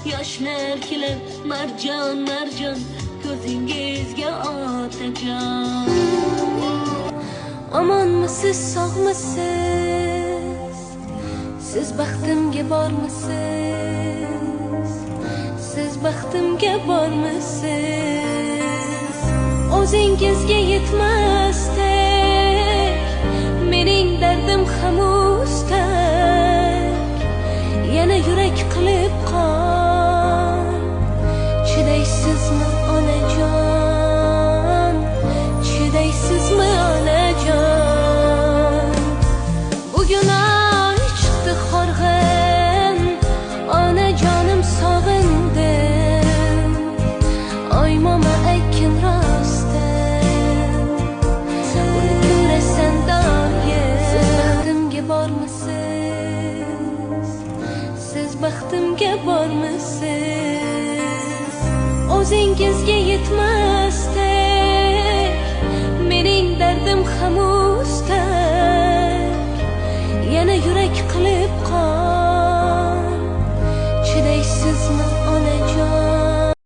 Yoshlar kelib marjon marjon ko'zingizga otajon. Omonmisiz, sog'misiz? Siz baxtimga bormisiz? Siz baxtimga bormisiz? O'zingizga yetmasdek mening dardim ham ustak. Yana yurak qilib qon. Chidaysizmi onajon? Chidaysizmi onajon? Bugun oy chiqdi horg'in, onajonim sog'indim. Oy mama aytgin rostdan, uni ko'rasan doim. Siz baxtimga bormisiz? Siz baxtimga bormisiz? O'zingizga yetmas